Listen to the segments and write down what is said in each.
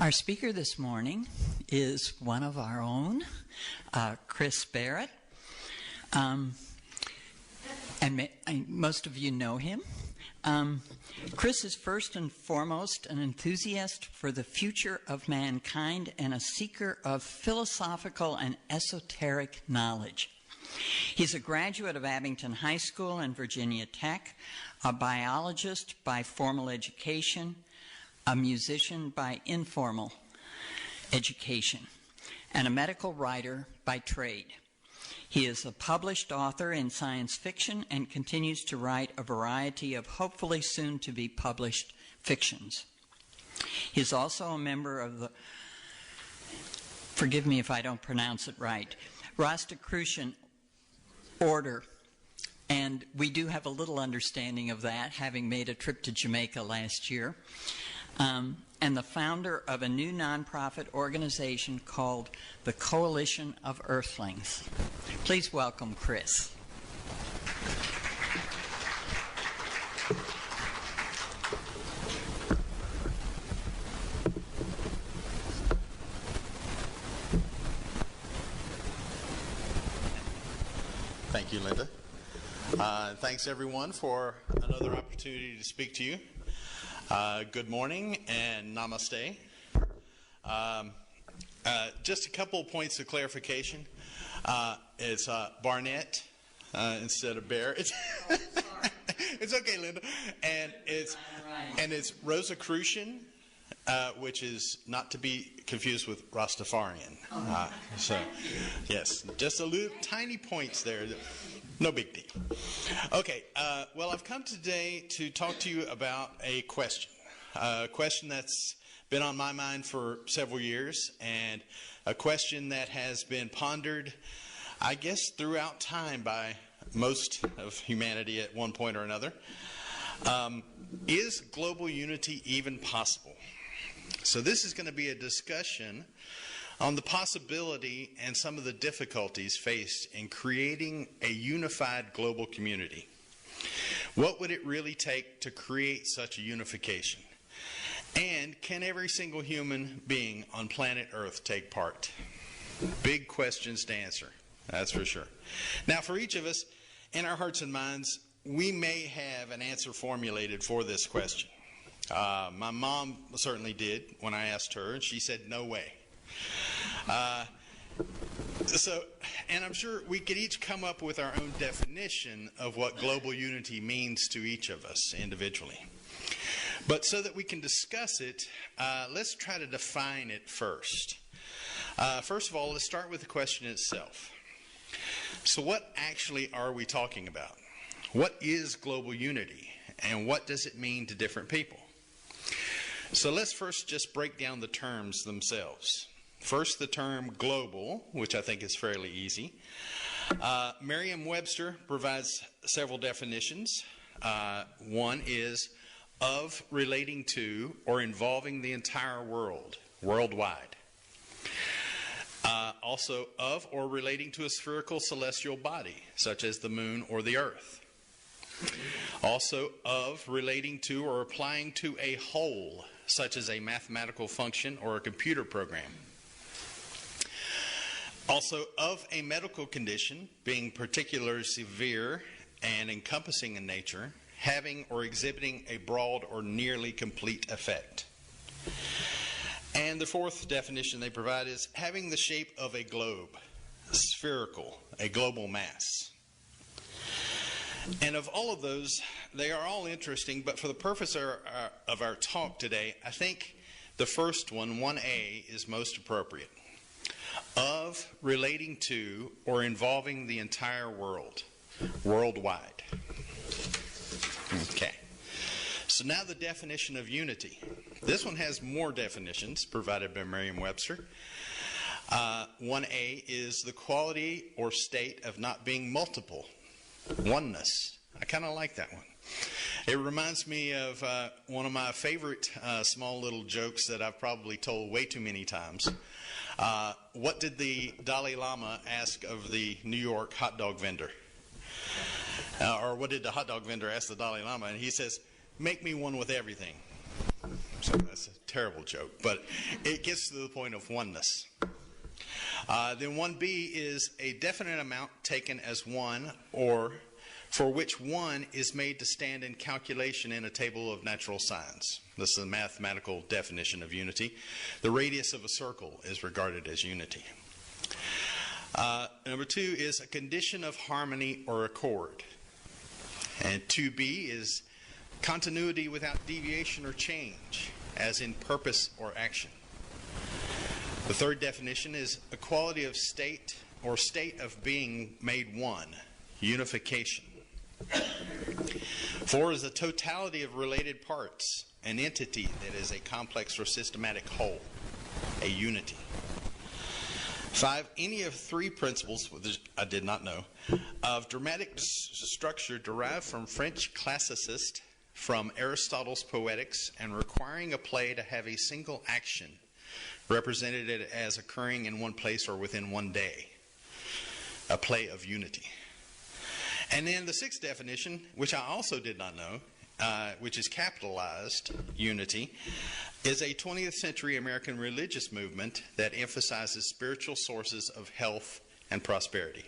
Our speaker this morning is one of our own, Chris Barnette. Most of you know him. Chris is first and foremost an enthusiast for the future of mankind and a seeker of philosophical and esoteric knowledge. He's a graduate of Abington High School and Virginia Tech, a biologist by formal education, a musician by informal education, and a medical writer by trade. He is a published author in science fiction and continues to write a variety of hopefully soon to be published fictions. He is also a member of the, forgive me if I don't pronounce it right, Rosicrucian Order. And we do have a little understanding of that, having made a trip to Jamaica last year. And the founder of a new nonprofit organization called the Coalition of Earthlings. Please welcome Chris. Thank you, Linda. Thanks, everyone, for another opportunity to speak to you. Good morning and namaste. Just a couple of points of clarification. It's Barnette instead of Bear. It's, it's okay, Linda. And it's Rosicrucian, which is not to be confused with Rastafarian. So, yes, just a little tiny points there. No big deal. Okay, well, I've come today to talk to you about a question that's been on my mind for several years, and a question that has been pondered, I guess, throughout time by most of humanity at one point or another. Is global unity even possible? So this is going to be a discussion on the possibility and some of the difficulties faced in creating a unified global community. What would it really take to create such a unification? And can every single human being on planet Earth take part? Big questions to answer, that's for sure. Now, for each of us, in our hearts and minds, we may have an answer formulated for this question. My mom certainly did when I asked her, and she said, no way. And I'm sure we could each come up with our own definition of what global unity means to each of us individually. But so that we can discuss it, let's try to define it first. First of all, let's start with the question itself. So what actually are we talking about? What is global unity, and what does it mean to different people? So let's first just break down the terms themselves. First, the term global, which I think is fairly easy. Merriam-Webster provides several definitions. One is of, relating to, or involving the entire world, worldwide. Also of or relating to a spherical celestial body, such as the moon or the earth. Also of, relating to, or applying to a whole, such as a mathematical function or a computer program. Also of a medical condition, being particularly severe and encompassing in nature, having or exhibiting a broad or nearly complete effect. And the fourth definition they provide is having the shape of a globe, spherical, a global mass. And of all of those, they are all interesting, but for the purpose of our talk today, I think the first one, 1A, is most appropriate. Of, relating to, or involving the entire world, worldwide. Okay. So now the definition of unity. This one has more definitions provided by Merriam-Webster. 1A is the quality or state of not being multiple. Oneness. I kind of like that one. It reminds me of one of my favorite small little jokes that I've probably told way too many times. What did the Dalai Lama ask of the New York hot dog vendor? Or what did the hot dog vendor ask the Dalai Lama? And he says, make me one with everything. So that's a terrible joke, but it gets to the point of oneness. Then 1b is a definite amount taken as one, or for which one is made to stand in calculation in a table of natural signs. This is the mathematical definition of unity. The radius of a circle is regarded as unity. Number 2 is a condition of harmony or accord. And 2b is continuity without deviation or change, as in purpose or action. The third definition is a quality of state or state of being made one, unification. 4 is the totality of related parts, an entity that is a complex or systematic whole, a unity. 5, any of 3 principles, which I did not know, of dramatic structure derived from French classicists, from Aristotle's Poetics, and requiring a play to have a single action, represented it as occurring in one place or within one day, a play of unity. And then the 6th definition, which I also did not know, which is capitalized unity, is a 20th century American religious movement that emphasizes spiritual sources of health and prosperity.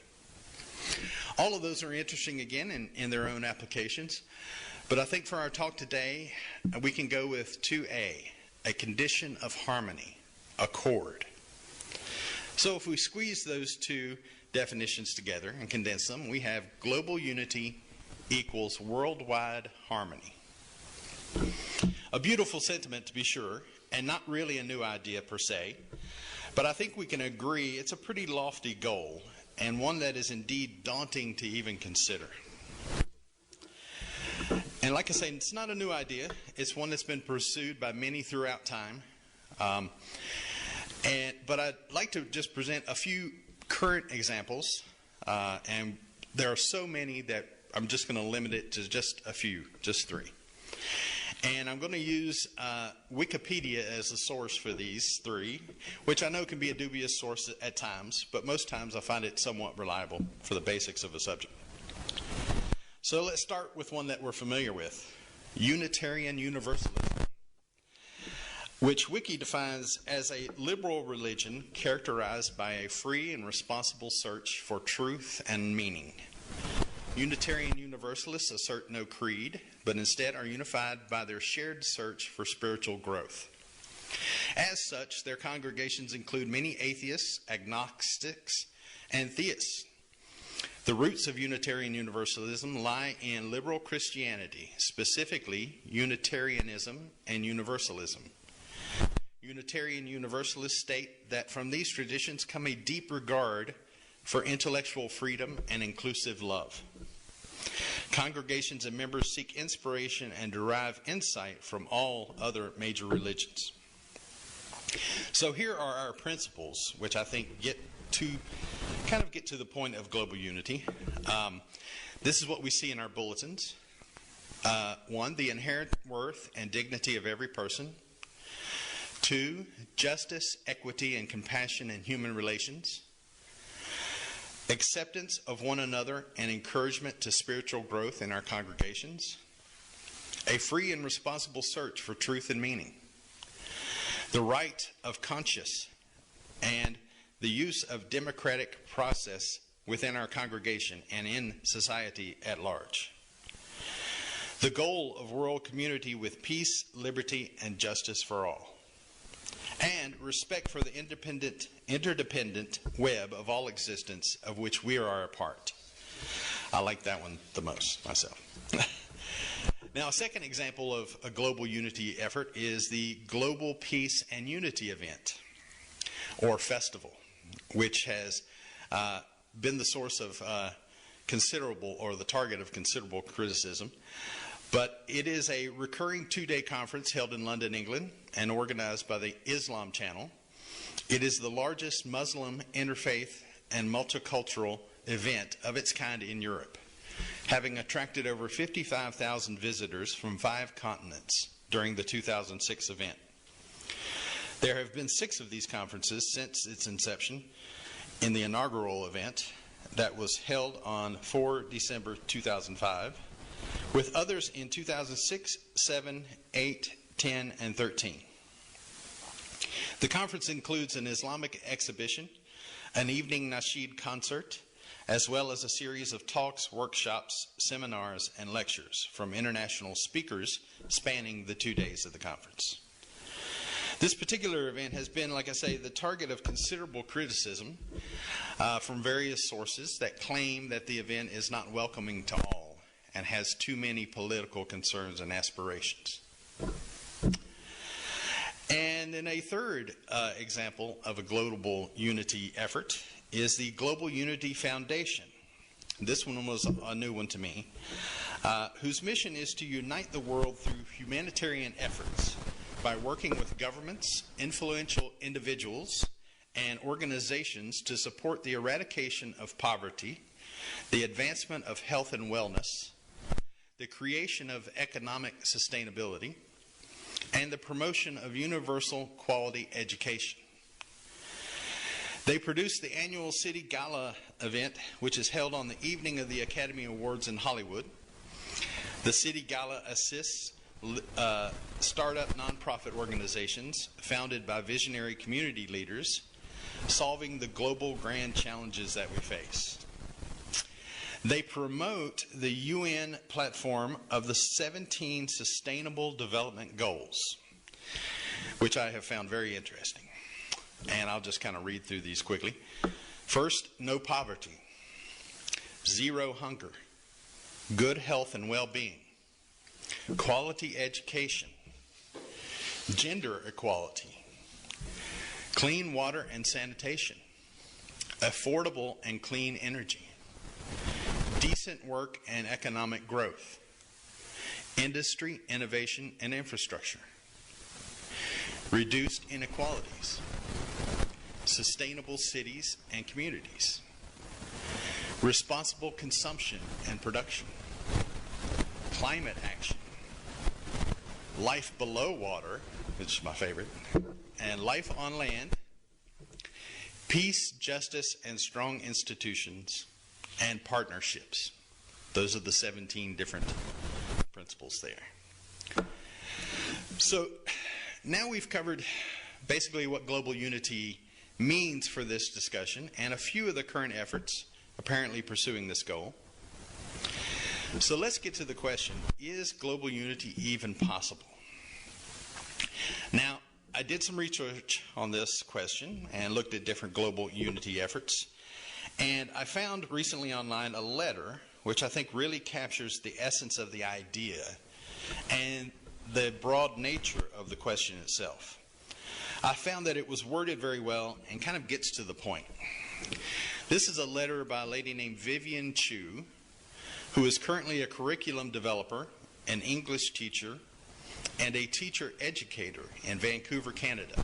All of those are interesting, again, in their own applications. But I think for our talk today, we can go with 2a, a condition of harmony, accord. So if we squeeze those 2 definitions together and condense them, we have global unity equals worldwide harmony. A beautiful sentiment, to be sure, and not really a new idea per se, but I think we can agree it's a pretty lofty goal, and one that is indeed daunting to even consider. And like I say, it's not a new idea. It's one that's been pursued by many throughout time. But I'd like to just present a few current examples, and there are so many that I'm just going to limit it to just a few, just 3. And I'm going to use Wikipedia as a source for these 3, which I know can be a dubious source at times, but most times I find it somewhat reliable for the basics of a subject. So let's start with one that we're familiar with, Unitarian Universalism, which Wiki defines as a liberal religion characterized by a free and responsible search for truth and meaning. Unitarian Universalists assert no creed, but instead are unified by their shared search for spiritual growth. As such, their congregations include many atheists, agnostics, and theists. The roots of Unitarian Universalism lie in liberal Christianity, specifically Unitarianism and Universalism. Unitarian Universalists state that from these traditions come a deep regard for intellectual freedom and inclusive love. Congregations and members seek inspiration and derive insight from all other major religions. So here are our principles, which I think get to the point of global unity. This is what we see in our bulletins. 1, the inherent worth and dignity of every person. 2, justice, equity, and compassion in human relations. Acceptance of one another and encouragement to spiritual growth in our congregations. A free and responsible search for truth and meaning. The right of conscience and the use of democratic process within our congregation and in society at large. The goal of world community with peace, liberty, and justice for all. And respect for the interdependent web of all existence of which we are a part. I like that one the most myself. Now, a second example of a global unity effort is the Global Peace and Unity event, or festival, which has been the source of considerable, or the target of considerable criticism. But it is a recurring 2-day conference held in London, England, and organized by the Islam Channel. It is the largest Muslim interfaith and multicultural event of its kind in Europe, having attracted over 55,000 visitors from 5 continents during the 2006 event. There have been 6 of these conferences since its inception in the inaugural event that was held on 4 December 2005, with others in 2006, 7, 8, 10, and 13. The conference includes an Islamic exhibition, an evening nasheed concert, as well as a series of talks, workshops, seminars, and lectures from international speakers spanning the 2 days of the conference. This particular event has been, like I say, the target of considerable criticism from various sources that claim that the event is not welcoming to all and has too many political concerns and aspirations. And then a third example of a global unity effort is the Global Unity Foundation. This one was a new one to me, whose mission is to unite the world through humanitarian efforts by working with governments, influential individuals, and organizations to support the eradication of poverty, the advancement of health and wellness, the creation of economic sustainability, and the promotion of universal quality education. They produce the annual City Gala event, which is held on the evening of the Academy Awards in Hollywood. The City Gala assists startup nonprofit organizations founded by visionary community leaders solving the global grand challenges that we face. They promote the UN platform of the 17 Sustainable Development Goals, which I have found very interesting. And I'll just kind of read through these quickly. First, no poverty, zero hunger, good health and well-being, quality education, gender equality, clean water and sanitation, affordable and clean energy, decent work and economic growth, industry, innovation, and infrastructure, reduced inequalities, sustainable cities and communities, responsible consumption and production, climate action, life below water, which is my favorite, and life on land, peace, justice, and strong institutions, and partnerships. Those are the 17 different principles there. So now we've covered basically what global unity means for this discussion and a few of the current efforts apparently pursuing this goal. So let's get to the question, is global unity even possible? Now, I did some research on this question and looked at different global unity efforts. And I found recently online a letter which I think really captures the essence of the idea and the broad nature of the question itself. I found that it was worded very well and kind of gets to the point. This is a letter by a lady named Vivian Chu, who is currently a curriculum developer, an English teacher, and a teacher educator in Vancouver, Canada.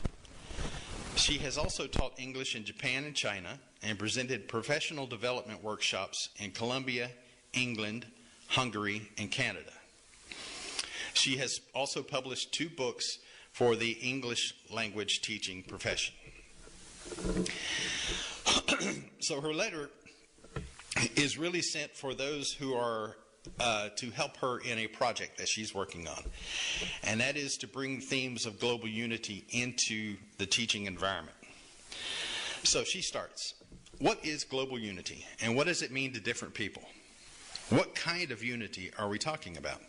She has also taught English in Japan and China and presented professional development workshops in Colombia, England, Hungary, and Canada. She has also published 2 books for the English language teaching profession. So her letter is really sent for those who are to help her in a project that she's working on. And that is to bring themes of global unity into the teaching environment. So she starts. What is global unity and what does it mean to different people? What kind of unity are we talking about?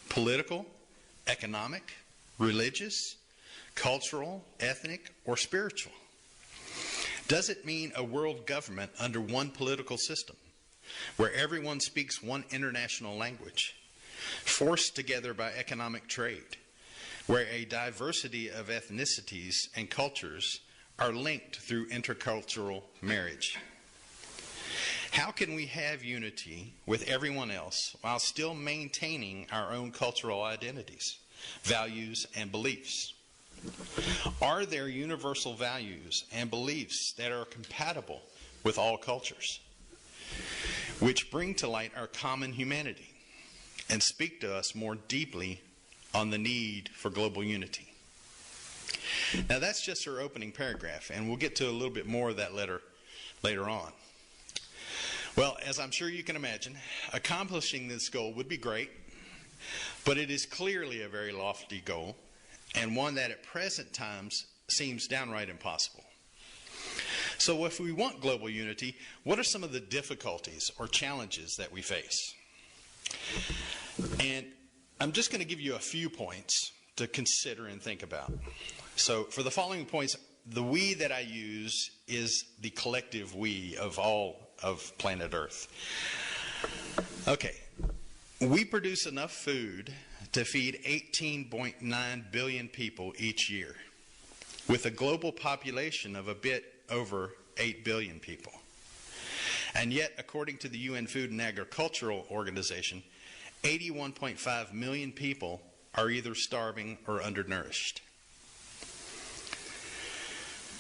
Political, economic, religious, cultural, ethnic, or spiritual? Does it mean a world government under one political system, where everyone speaks one international language, forced together by economic trade, where a diversity of ethnicities and cultures are linked through intercultural marriage? How can we have unity with everyone else while still maintaining our own cultural identities, values, and beliefs? Are there universal values and beliefs that are compatible with all cultures, which bring to light our common humanity and speak to us more deeply on the need for global unity? Now that's just her opening paragraph, and we'll get to a little bit more of that letter later on. Well, as I'm sure you can imagine, accomplishing this goal would be great, but it is clearly a very lofty goal, and one that at present times seems downright impossible. So if we want global unity, what are some of the difficulties or challenges that we face? And I'm just going to give you a few points to consider and think about. So for the following points, the we that I use is the collective we of all of planet Earth. Okay, we produce enough food to feed 18.9 billion people each year, with a global population of a bit over 8 billion people. And yet, according to the UN Food and Agricultural Organization, 81.5 million people are either starving or undernourished.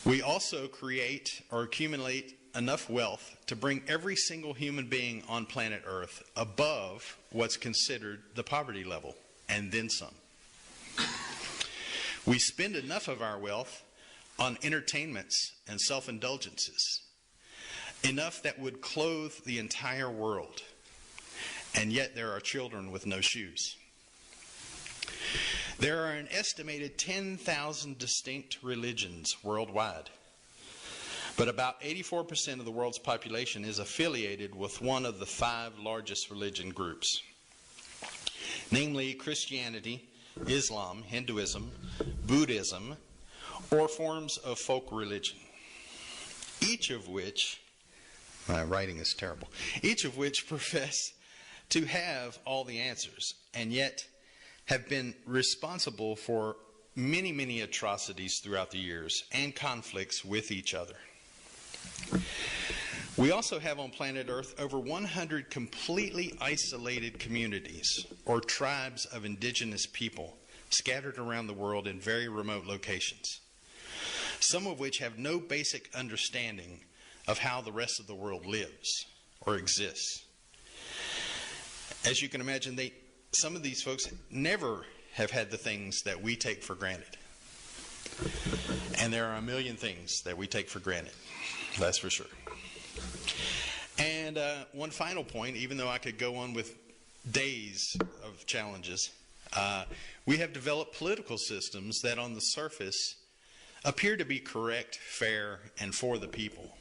We also create or accumulate enough wealth to bring every single human being on planet Earth above what's considered the poverty level, and then some. We spend enough of our wealth on entertainments and self-indulgences, enough that would clothe the entire world, and yet there are children with no shoes. There are an estimated 10,000 distinct religions worldwide, but about 84% of the world's population is affiliated with one of the 5 largest religion groups, namely Christianity, Islam, Hinduism, Buddhism, or forms of folk religion, each of which, my writing is terrible, each of which profess to have all the answers, and yet have been responsible for many, many atrocities throughout the years and conflicts with each other. We also have on planet Earth over 100 completely isolated communities or tribes of indigenous people scattered around the world in very remote locations, some of which have no basic understanding of how the rest of the world lives or exists. As you can imagine, some of these folks never have had the things that we take for granted. And there are a million things that we take for granted, that's for sure. And one final point, even though I could go on with days of challenges, we have developed political systems that on the surface appear to be correct, fair, and for the people,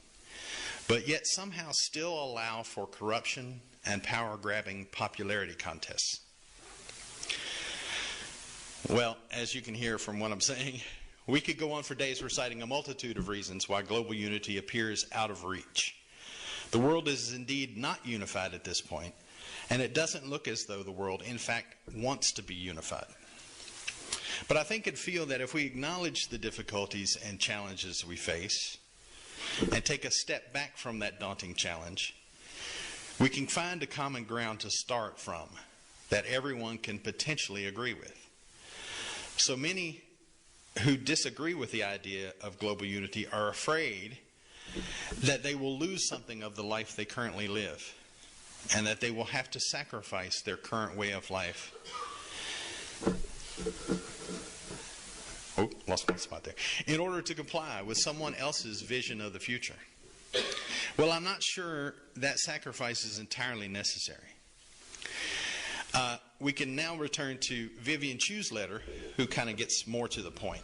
but yet somehow still allow for corruption and power-grabbing popularity contests. Well, as you can hear from what I'm saying, we could go on for days reciting a multitude of reasons why global unity appears out of reach. The world is indeed not unified at this point, and it doesn't look as though the world, in fact, wants to be unified. But I think and feel that if we acknowledge the difficulties and challenges we face, and take a step back from that daunting challenge, we can find a common ground to start from that everyone can potentially agree with. So many who disagree with the idea of global unity are afraid that they will lose something of the life they currently live, and that they will have to sacrifice their current way of life. Oh, lost my spot there. In order to comply with someone else's vision of the future. Well, I'm not sure that sacrifice is entirely necessary. We can now return to Vivian Chu's letter, who kind of gets more to the point.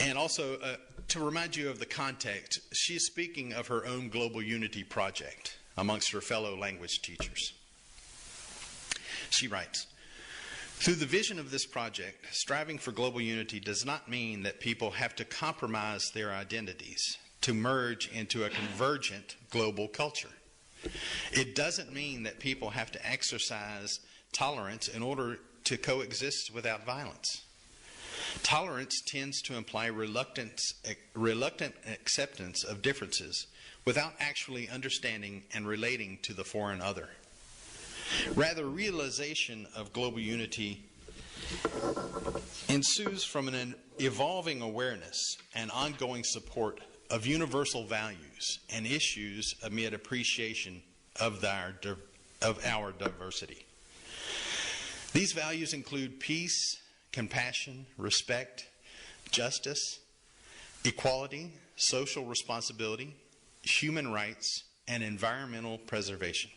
And also, to remind you of the context, she's speaking of her own global unity project amongst her fellow language teachers. She writes, "Through the vision of this project, striving for global unity does not mean that people have to compromise their identities to merge into a convergent global culture. It doesn't mean that people have to exercise tolerance in order to coexist without violence. Tolerance tends to imply reluctant acceptance of differences without actually understanding and relating to the foreign other. Rather, realization of global unity ensues from an evolving awareness and ongoing support of universal values and issues amid appreciation of our diversity. These values include peace, compassion, respect, justice, equality, social responsibility, human rights, and environmental preservation.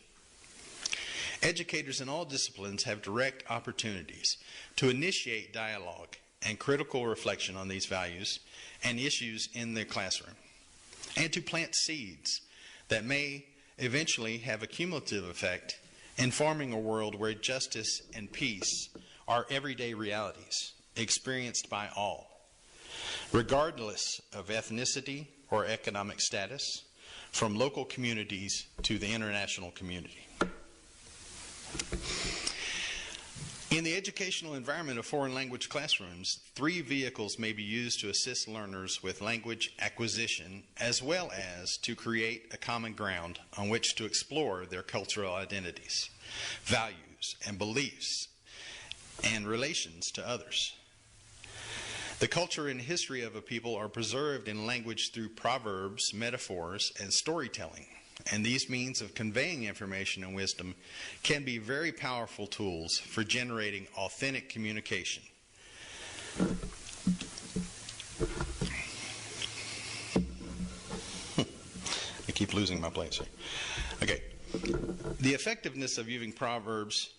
Educators in all disciplines have direct opportunities to initiate dialogue and critical reflection on these values and issues in their classroom, and to plant seeds that may eventually have a cumulative effect in forming a world where justice and peace are everyday realities experienced by all, regardless of ethnicity or economic status, from local communities to the international community. In the educational environment of foreign language classrooms, 3 vehicles may be used to assist learners with language acquisition, as well as to create a common ground on which to explore their cultural identities, values, and beliefs, and relations to others. The culture and history of a people are preserved in language through proverbs, metaphors, and storytelling. And these means of conveying information and wisdom can be very powerful tools for generating authentic communication. I keep losing my place here. Okay. The effectiveness of using proverbs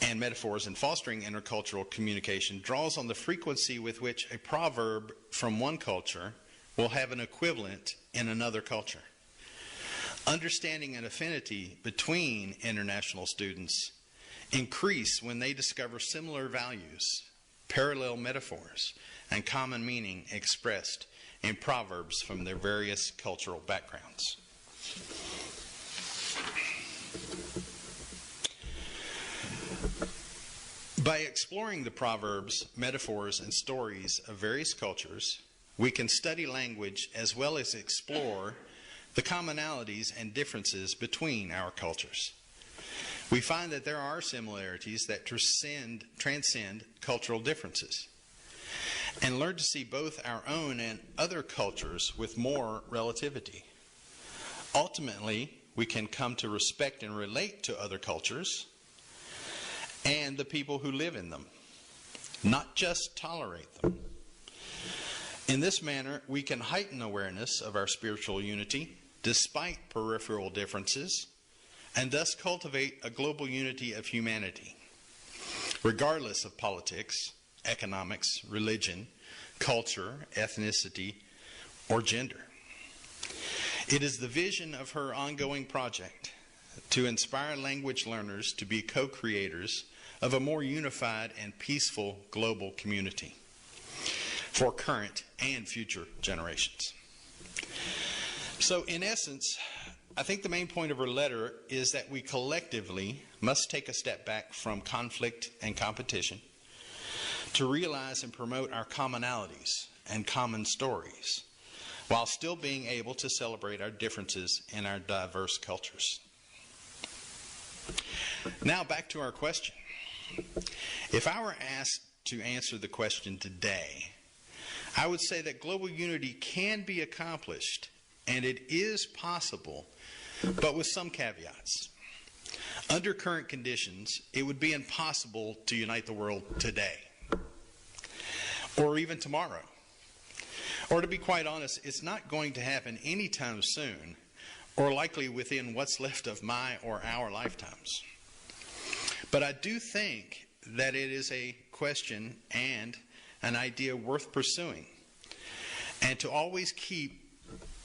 and metaphors in fostering intercultural communication draws on the frequency with which a proverb from one culture will have an equivalent in another culture. Understanding and affinity between international students increase when they discover similar values, parallel metaphors, and common meaning expressed in proverbs from their various cultural backgrounds. By exploring the proverbs, metaphors, and stories of various cultures, we can study language as well as explore the commonalities and differences between our cultures. We find that there are similarities that transcend cultural differences, and learn to see both our own and other cultures with more relativity. Ultimately, we can come to respect and relate to other cultures and the people who live in them, not just tolerate them. In this manner, we can heighten awareness of our spiritual unity despite peripheral differences, and thus cultivate a global unity of humanity, regardless of politics, economics, religion, culture, ethnicity, or gender. It is the vision of her ongoing project to inspire language learners to be co-creators of a more unified and peaceful global community for current and future generations. So in essence, I think the main point of her letter is that we collectively must take a step back from conflict and competition to realize and promote our commonalities and common stories, while still being able to celebrate our differences in our diverse cultures. Now back to our question. If I were asked to answer the question today, I would say that global unity can be accomplished, and it is possible, but with some caveats. Under current conditions, it would be impossible to unite the world today, or even tomorrow. Or to be quite honest, it's not going to happen anytime soon, or likely within what's left of my or our lifetimes. But I do think that it is a question and an idea worth pursuing, and to always keep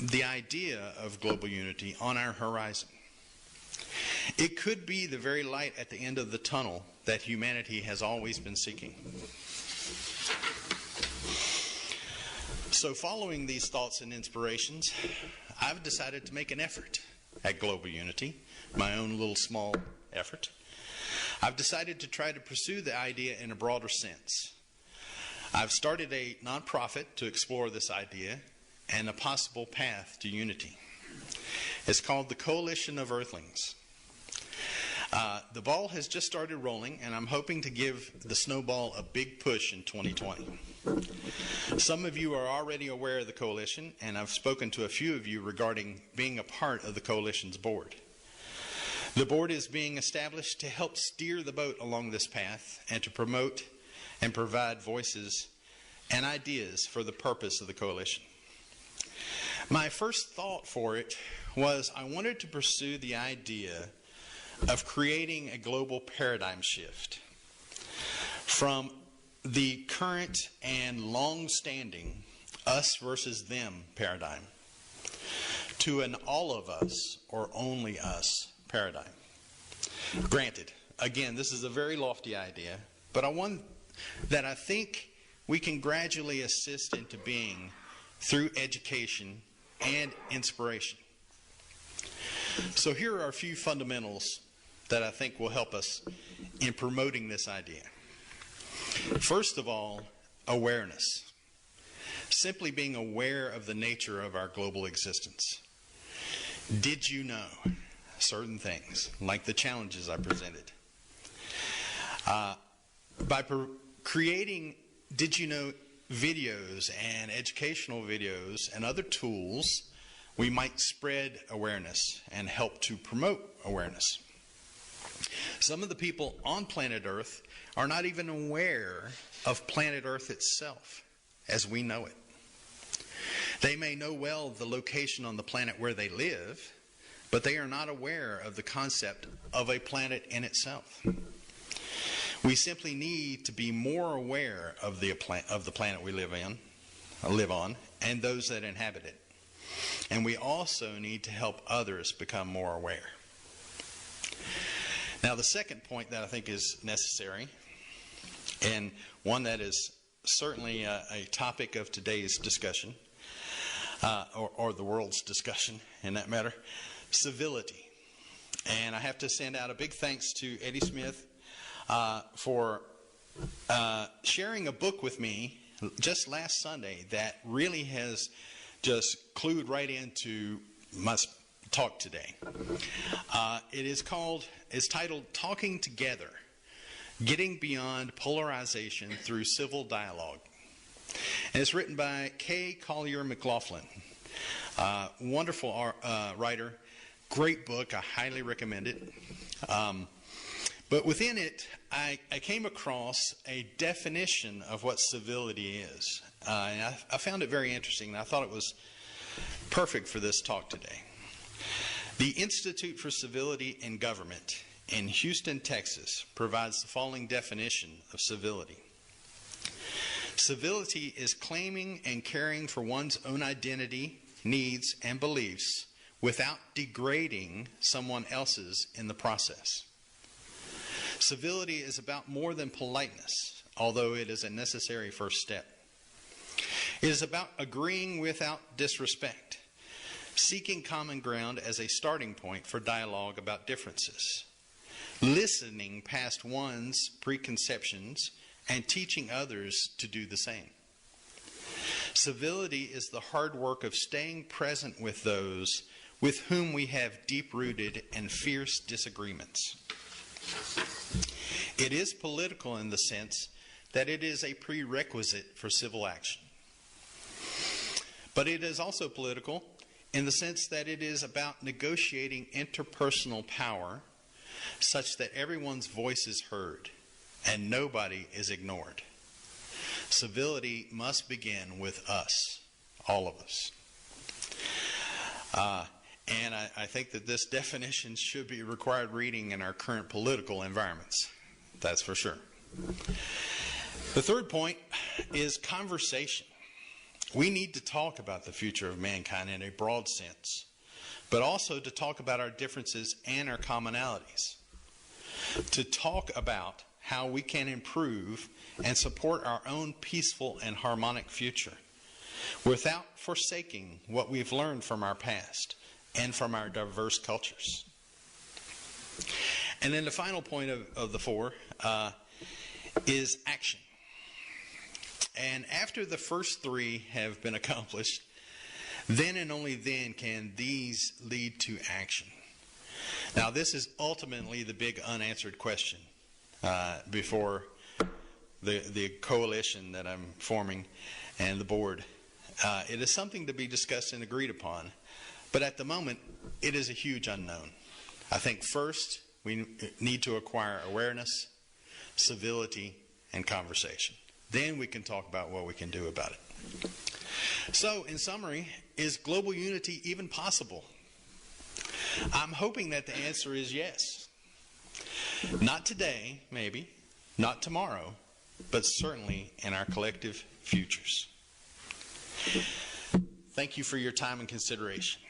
the idea of global unity on our horizon. It could be the very light at the end of the tunnel that humanity has always been seeking. So following these thoughts and inspirations, I've decided to make an effort at global unity, my own little small effort. I've decided to try to pursue the idea in a broader sense. I've started a nonprofit to explore this idea and a possible path to unity. It's called the Coalition of Earthlings. The ball has just started rolling, and I'm hoping to give the snowball a big push in 2020. Some of you are already aware of the coalition, and I've spoken to a few of you regarding being a part of the coalition's board. The board is being established to help steer the boat along this path and to promote and provide voices and ideas for the purpose of the coalition. My first thought for it was I wanted to pursue the idea of creating a global paradigm shift from the current and long-standing us versus them paradigm to an all of us or only us paradigm. Granted, again, this is a very lofty idea, but one that I think we can gradually assist into being through education and inspiration. So here are a few fundamentals that I think will help us in promoting this idea. First of all, awareness. Simply being aware of the nature of our global existence. Did you know certain things, like the challenges I presented? By creating did you know videos and educational videos and other tools, we might spread awareness and help to promote awareness. Some of the people on planet Earth are not even aware of planet Earth itself as we know it. They may know well the location on the planet where they live, but they are not aware of the concept of a planet in itself. We simply need to be more aware of the planet we live on, and those that inhabit it. And we also need to help others become more aware. Now, the second point that I think is necessary, and one that is certainly a topic of today's discussion, or the world's discussion in that matter, civility. And I have to send out a big thanks to Eddie Smith for sharing a book with me just last Sunday that really has just clued right into my talk today. It's titled Talking Together, Getting Beyond Polarization Through Civil Dialogue. And it's written by Kay Collier McLaughlin. Wonderful writer. Great book. I highly recommend it. But within it, I came across a definition of what civility is. And I found it very interesting, and I thought it was perfect for this talk today. The Institute for Civility in Government in Houston, Texas, provides the following definition of civility. Civility is claiming and caring for one's own identity, needs, and beliefs without degrading someone else's in the process. Civility is about more than politeness, although it is a necessary first step. It is about agreeing without disrespect, seeking common ground as a starting point for dialogue about differences, listening past one's preconceptions, and teaching others to do the same. Civility is the hard work of staying present with those with whom we have deep-rooted and fierce disagreements. It is political in the sense that it is a prerequisite for civil action. But it is also political in the sense that it is about negotiating interpersonal power such that everyone's voice is heard and nobody is ignored. Civility must begin with us, all of us. And I think that this definition should be required reading in our current political environments. That's for sure. The third point is conversation. We need to talk about the future of mankind in a broad sense, but also to talk about our differences and our commonalities. To talk about how we can improve and support our own peaceful and harmonic future without forsaking what we've learned from our past and from our diverse cultures. And then the final point of the four is action. And after the first three have been accomplished, then and only then can these lead to action. Now, this is ultimately the big unanswered question before the coalition that I'm forming and the board. It is something to be discussed and agreed upon, but at the moment, it is a huge unknown. I think first, we need to acquire awareness, civility, and conversation. Then we can talk about what we can do about it. So, in summary, is global unity even possible? I'm hoping that the answer is yes. Not today, maybe, not tomorrow, but certainly in our collective futures. Thank you for your time and consideration.